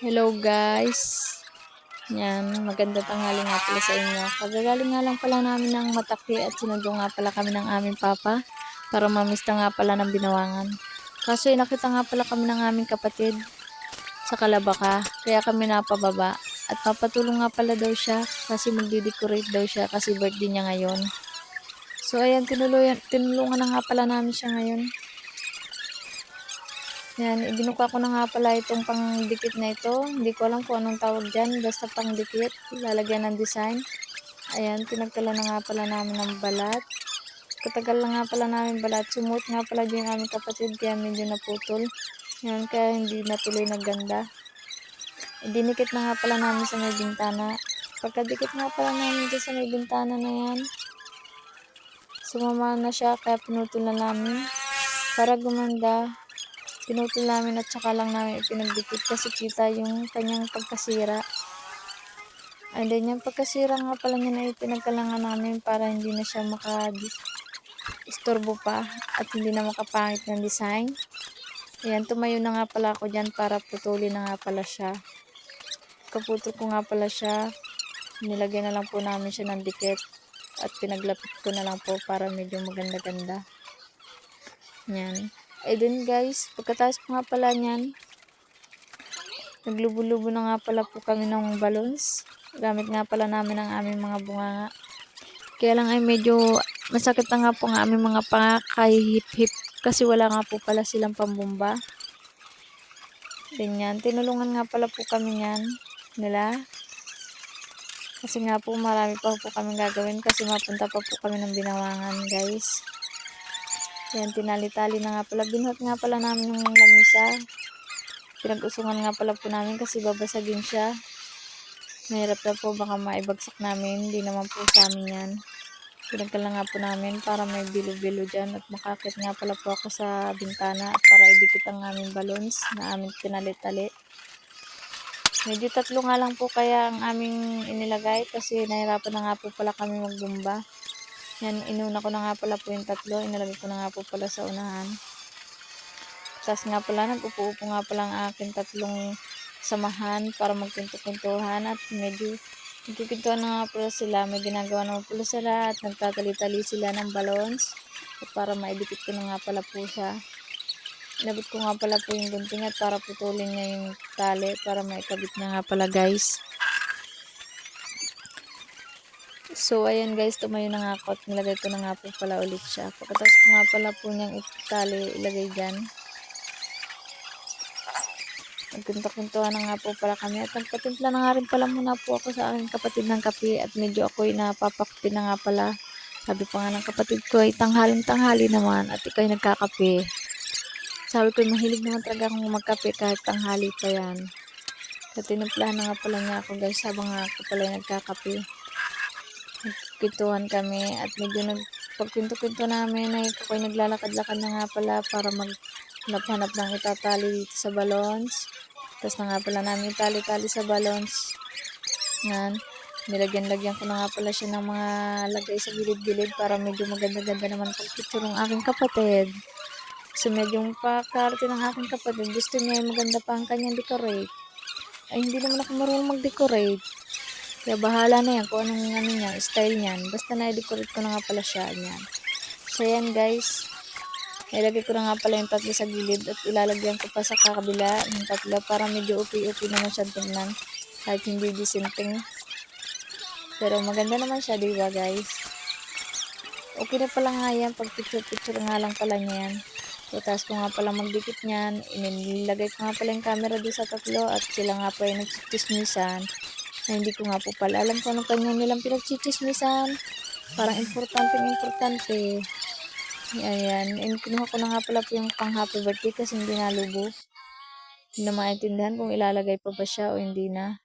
Hello guys. Yan, maganda tanghali nga pala sa inyo. Kagagaling nga lang pala namin ng Mataki at sinundo nga pala kami ng aming papa para mamista nga pala ng Binawangan. Kaso nakita nga pala kami ng aming kapatid sa Kalabaka, kaya kami napababa. At papatulong nga pala daw siya kasi magdi-decorate daw siya kasi birthday niya ngayon. So ayan, tinulungan na nga pala namin siya ngayon. Yan, ibinuka ko na nga pala itong pangdikit na ito. Hindi ko alam kung anong tawag dyan. Basta pangdikit. Lalagyan ng design. Ayan, pinagtala na nga pala namin ng balat. Katagal na nga pala namin balat. Sumuot nga pala din yung aming kapatid kaya medyo naputol. Yan, kaya hindi natuloy na ganda. Dinikit na nga pala namin sa may bintana. Pagkadikit nga pala namin dyan sa may bintana na yan, sumama na siya kaya pinutol na namin. Para gumanda, pinutol namin at saka lang namin ipinagdikit kasi kita yung kanyang pagkasira. And then yung pagkasira nga pala niya na ipinagkalangan namin para hindi na siya maka-istorbo pa at hindi na makapangit ng design. Ayan, tumayo na nga pala ako dyan para putulin na nga pala siya. Kaputol ko nga pala siya, nilagay na lang po namin siya ng dikit at pinaglapit ko na lang po para medyo maganda-ganda. Yan. Eh din guys, pagkatapos ko nga pala niyan, naglubo-lubo na nga pala po kami ng balloons. Gamit nga pala namin ang aming mga bunganga. Kaya lang ay medyo masakit na nga po ang aming mga pangakahihip-hip kasi wala nga po pala silang pambumba. Ganyan. Tinulungan nga pala po kami yan nila. Kasi nga po marami pa po kami gagawin kasi mapunta pa po kami ng Binawangan guys. Yan, tinali-tali na nga pala. Binuhat nga pala namin yung lamisa. Pinag-usungan nga pala po namin kasi babasagin siya. Mahirap na po baka maibagsak namin. Hindi naman po sa amin yan. Pinagkala nga po namin para may bilo-bilo dyan. At makakit nga pala po ako sa bintana para idikit ang aming balloons na aming tinali-tali. Medyo tatlo nga lang po kaya ang aming inilagay kasi nahirapan na nga po pala kami magbumba. Yan, inuna ko na nga pala po yung tatlo. Inilagay ko na nga po pala sa unahan. Tapos nga pala, nag-upo-upo nga pala ang aking tatlong samahan para magpinto-pintuhan at medyo nagpipintuhan na nga pala sila. May ginagawa naman pala sila at nagtatali-tali sila ng balloons at para maidikit ko na nga pala po siya. Inabot ko nga pala po yung gunting at para putulin niya yung tali para maikabit niya nga pala guys. So, ayan guys, tumayo na nga ako at nilagay ko na nga po pala ulit siya. Pagkatapos ko nga pala po niyang itali, ilagay dyan. Nagpunta-puntuhan na nga po pala kami at nagpatimpla na nga rin pala muna po ako sa aking kapatid ng kape at medyo ako'y napapakpi na nga pala. Sabi pa nga ng kapatid ko ay tanghaling-tanghali naman at ikaw'y nagkakape. Sabi ko mahilig naman talaga akong magkape kahit tanghali pa yan. At tinimplahan na nga pala niya ako guys habang nga ako pala nagkakape. Nagkikwentuhan kami at medyo pagkwento-kwento namin ay ako'y naglalakad-lakad na nga pala para maghanap-hanap ng itatali dito sa balloons. Tapos na nga pala namin tali-tali sa balloons. Yan. Nilagyan-lagyan ko na nga pala siya ng mga lagay sa gilid-gilid para medyo maganda-ganda naman pag-picture ng aking kapatid. So medyo pakarte ng aking kapatid. Gusto niya maganda pa ang kanyang decorate. Ay hindi naman ako marunong mag-decorate. Kaya bahala na yan kung anong niya, style niyan. Basta na-decorate ko na nga pala siya niyan. So yan guys. Ilagay ko na nga pala yung tatlo sa gilid at ilalagyan ko pa sa kakabila ng tatlo para medyo okay-okay naman siya tingnan. Kahit hindi disinting. Pero maganda naman siya, diba guys? Okay na pala nga yan. Pag picture-picture nga lang pala niya yan. So, tapos ko nga pala magdikit niyan. Inilagay ko nga pala yung camera doon sa tatlo at sila nga pa yung nagchichismisan. Na hindi ko nga po pala alam kung anong kanya nilang pinagchichismisan. Parang importante. Ayan. Kinuha ko na nga pala po yung pang happy birthday kasi hindi nalubo. Hindi na maintindihan kung ilalagay pa ba siya o hindi na.